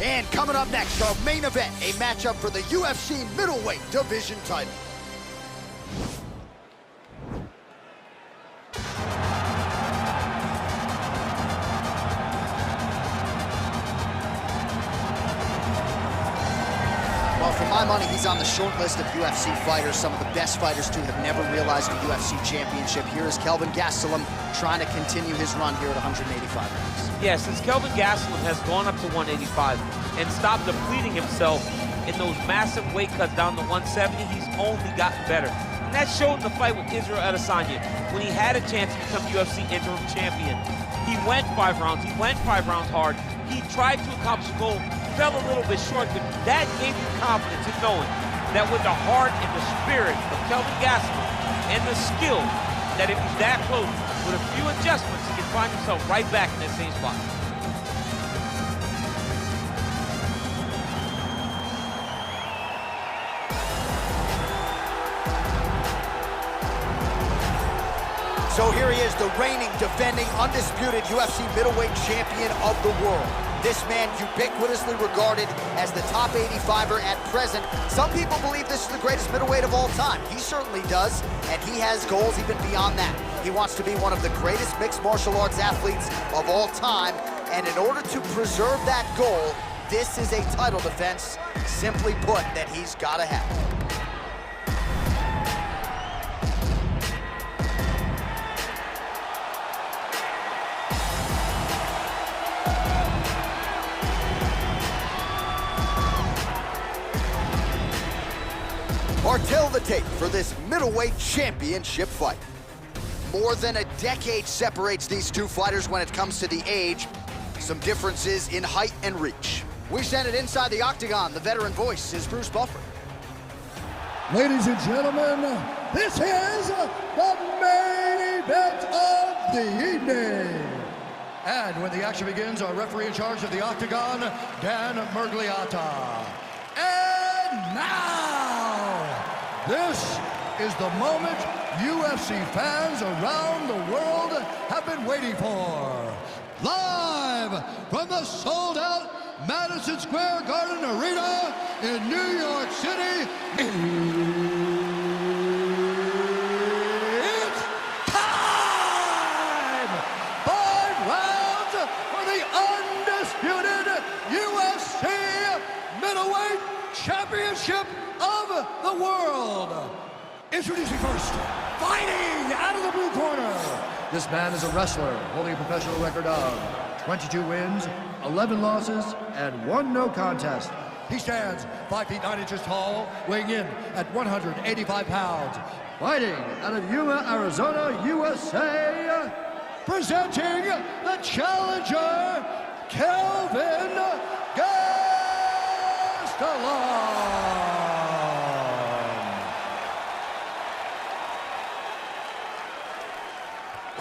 And coming up next, our main event, a matchup for the UFC Middleweight Division title. Well, for my money, he's on the short list of UFC fighters, some of the best fighters to have never realized a UFC championship. Here is Kelvin Gastelum trying to continue his run here at 185 pounds. Yeah, since Kelvin Gastelum has gone up to 185 and stopped depleting himself in those massive weight cuts down to 170, he's only gotten better. And that showed in the fight with Israel Adesanya when he had a chance to become UFC interim champion. He went 5 rounds. He went 5 rounds hard. He tried to accomplish the goal, fell a little bit short, but that gave him confidence in knowing that with the heart and the spirit of Kelvin Gastelum and the skill, that if he's that close, with a few adjustments, he can find himself right back in that same spot. So here he is, the reigning, defending, undisputed UFC middleweight champion of the world. This man ubiquitously regarded as the top 85er at present. Some people believe this is the greatest middleweight of all time. He certainly does, and he has goals even beyond that. He wants to be one of the greatest mixed martial arts athletes of all time, and in order to preserve that goal, this is a title defense, simply put, that he's gotta have. Tell the tape for this middleweight championship fight. More than a decade separates these two fighters when it comes to the age. Some differences in height and reach. We send it inside the octagon. The veteran voice is Bruce Buffer. Ladies and gentlemen, this is the main event of the evening. And when the action begins, our referee in charge of the octagon, Dan Murgliata. And now, this is the moment UFC fans around the world have been waiting for. Live from the sold-out Madison Square Garden Arena in New York City, it's time! 5 rounds for the undisputed UFC Middleweight Championship of the world. Introducing first, fighting out of the blue corner. This man is a wrestler holding a professional record of 22 wins, 11 losses, and 1 no contest. He stands 5 feet 9 inches tall, weighing in at 185 pounds. Fighting out of Yuma, Arizona, USA, presenting the challenger, Kelvin Gastelum.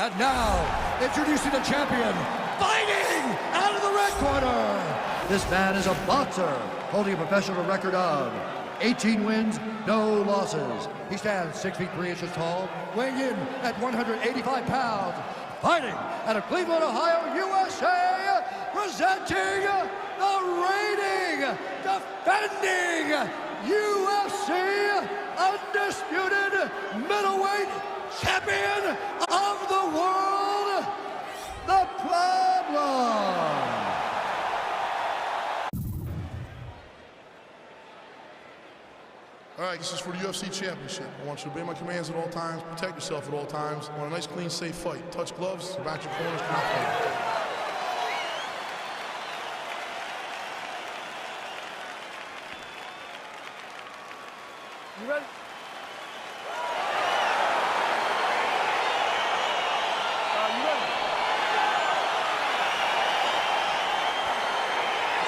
And now, introducing the champion, fighting out of the red corner. This man is a boxer, holding a professional record of 18 wins, no losses. He stands 6 feet 3 inches tall, weighing in at 185 pounds. Fighting out of Cleveland, Ohio, USA, presenting the reigning, defending UFC undisputed middleweight champion of the world, the Problem. All right, this is for the UFC Championship. I want you to obey my commands at all times, protect yourself at all times. I want a nice, clean, safe fight. Touch gloves, back your corners, not fight. You ready?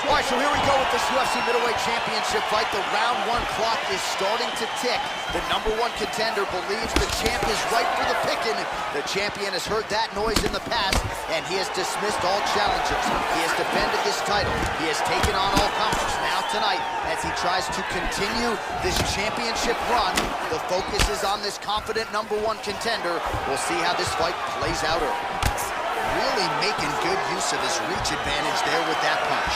All right, so here we go with this UFC Middleweight Championship fight. The round 1 clock is starting to tick. The #1 contender believes the champ is ripe for the picking. The champion has heard that noise in the past, and he has dismissed all challenges. He has defended this title. He has taken on all comers. Now tonight, as he tries to continue this championship run, the focus is on this confident #1 contender. We'll see how this fight plays out early. Really making good use of his reach advantage there with that punch.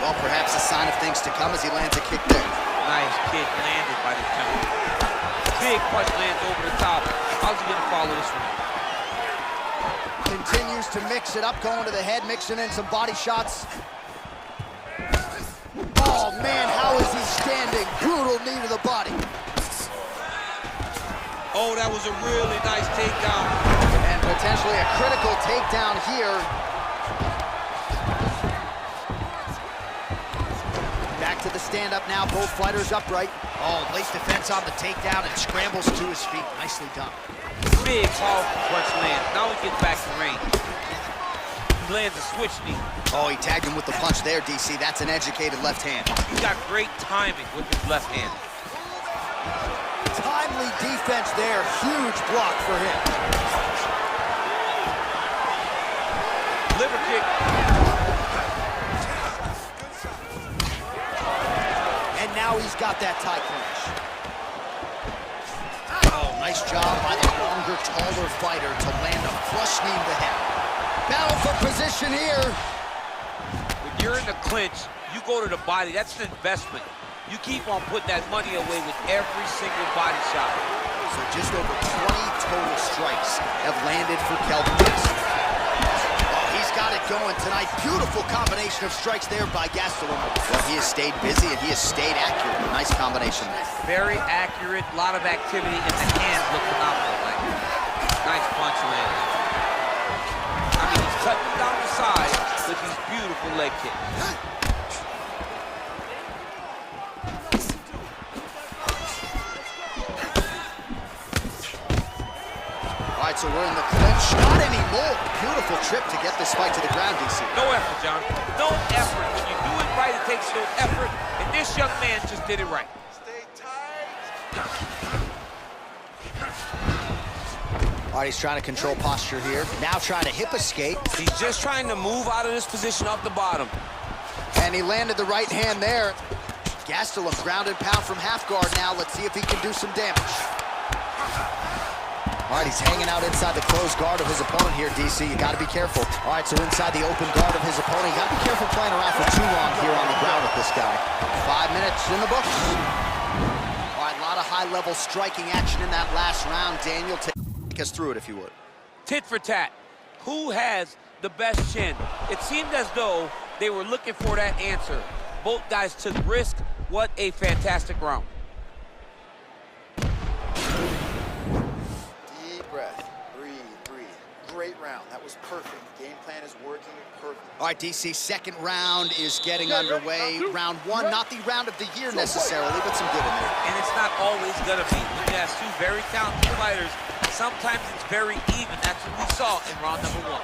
Well, perhaps a sign of things to come as he lands a kick there. Nice kick landed by the gentleman. Big punch lands over the top. How's he gonna follow this one? Continues to mix it up, going to the head, mixing in some body shots. Oh man, how is he standing? Brutal knee to the body. Oh, that was a really nice takedown. And potentially a critical takedown here. Back to the stand-up now, both fighters upright. Oh, late defense on the takedown and scrambles to his feet. Nicely done. Big, powerful punch lands. Now he gets back to range. He lands a switch knee. Oh, he tagged him with the punch there, DC. That's an educated left hand. He's got great timing with his left hand. Timely defense there. Huge block for him. Liver kick. And now he's got that tie clinch. Oh, nice job by the longer, taller fighter to land a flush knee to the head. Battle for position here. When you're in the clinch, you go to the body. That's an investment. You keep on putting that money away with every single body shot. So just over 20 total strikes have landed for Kelvin Gastelum. Oh, he's got it going tonight. Beautiful combination of strikes there by Gastelum. Well, he has stayed busy and he has stayed accurate. Nice combination there. Very accurate, a lot of activity, and the hands look phenomenal. Like, nice punch land. I mean, he's cutting down the side with these beautiful leg kicks. All right, so we're in the clinch. Not anymore. Beautiful trip to get this fight to the ground, DC. No effort, John. No effort. When you do it right, it takes no effort. And this young man just did it right. Stay tight. All right, he's trying to control posture here. Now trying to hip escape. He's just trying to move out of this position off the bottom. And he landed the right hand there. Gastelum ground and pound from half guard now. Let's see if he can do some damage. All right, he's hanging out inside the closed guard of his opponent here, DC. You got to be careful. All right, so inside the open guard of his opponent. You got to be careful playing around for too long here on the ground with this guy. 5 minutes in the books. All right, a lot of high-level striking action in that last round. Daniel, take us through it, if you would. Tit for tat. Who has the best chin? It seemed as though they were looking for that answer. Both guys took risk. What a fantastic round. Breath, breathe. Great round. That was perfect. Game plan is working perfect. All right, DC, second round is getting underway. Round one, not the round of the year necessarily, but some good in there. And it's not always gonna be. When you have two very talented fighters, sometimes it's very even. That's what we saw in round number one.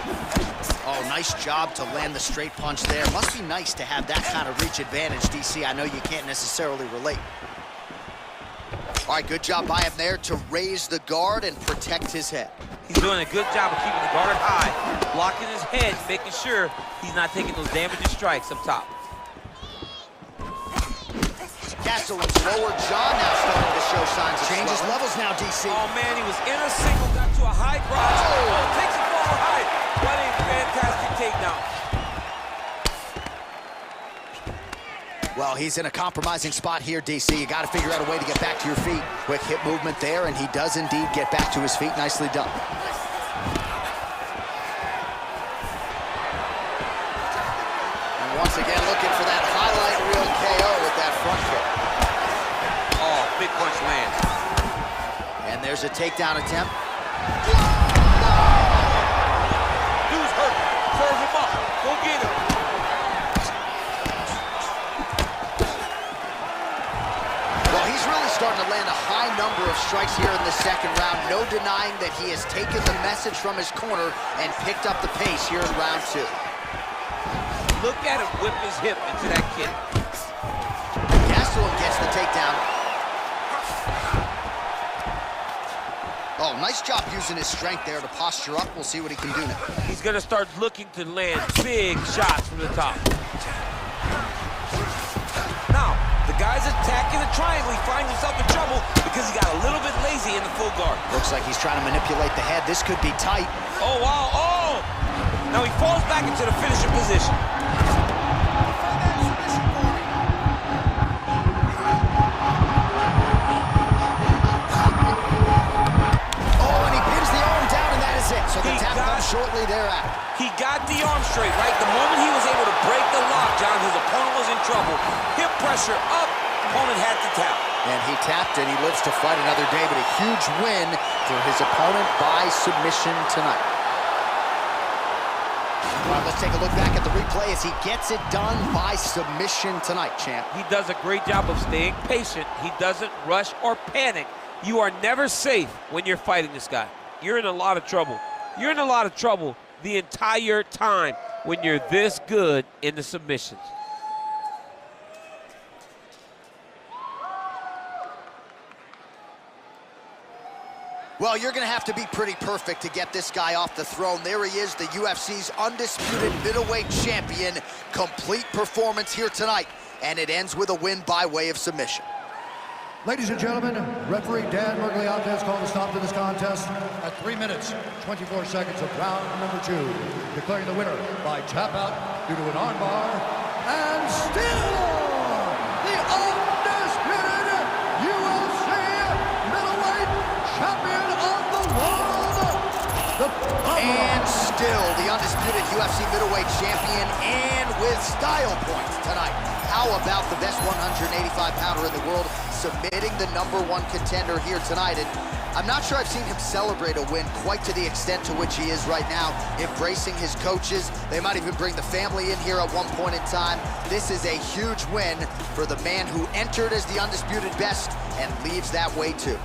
Oh, nice job to land the straight punch there. Must be nice to have that kind of reach advantage, DC. I know you can't necessarily relate. All right, good job by him there to raise the guard and protect his head. He's doing a good job of keeping the guard high, blocking his head, making sure he's not taking those damaging strikes up top. Gastelum's lower jaw now starting to show signs of changes levels now, DC. Oh, man, he was in a single, got to a high cross. Oh, takes it forward high. What a fantastic takedown. Well, he's in a compromising spot here, DC. You got to figure out a way to get back to your feet. Quick hip movement there, and he does indeed get back to his feet. Nicely done. And once again, looking for that highlight reel KO with that front kick. Oh, big punch lands. And there's a takedown attempt. Dude's hurt. Serve him up. Go get him. Starting to land a high number of strikes here in the second round. No denying that he has taken the message from his corner and picked up the pace here in round two. Look at him whip his hip into that kick. Gastelum gets the takedown. Oh, nice job using his strength there to posture up. We'll see what he can do now. He's going to start looking to land big shots from the top. Now, the guy's attacking the triangle. He finds himself in trouble because he got a little bit lazy in the full guard. Looks like he's trying to manipulate the head. This could be tight. Oh, wow. Oh! Now he falls back into the finishing position. So the tap comes shortly thereafter. He got the arm straight, right? The moment he was able to break the lock, John, his opponent was in trouble. Hip pressure up, opponent had to tap. And he tapped, and he lives to fight another day, but a huge win for his opponent by submission tonight. All right, let's take a look back at the replay as he gets it done by submission tonight, champ. He does a great job of staying patient. He doesn't rush or panic. You are never safe when you're fighting this guy. You're in a lot of trouble. You're in a lot of trouble the entire time when you're this good in the submissions. Well, you're going to have to be pretty perfect to get this guy off the throne. There he is, the UFC's undisputed middleweight champion. Complete performance here tonight, and it ends with a win by way of submission. Ladies and gentlemen, referee Dan Mergliante has called a stop to this contest at 3 minutes, 24 seconds of round number 2, declaring the winner by tap out due to an armbar, and still the undisputed UFC middleweight champion of the world. And still the undisputed UFC middleweight champion, and with style points tonight. How about the best 185-pounder in the world submitting the #1 contender here tonight? And I'm not sure I've seen him celebrate a win quite to the extent to which he is right now, embracing his coaches. They might even bring the family in here at one point in time. This is a huge win for the man who entered as the undisputed best and leaves that way too.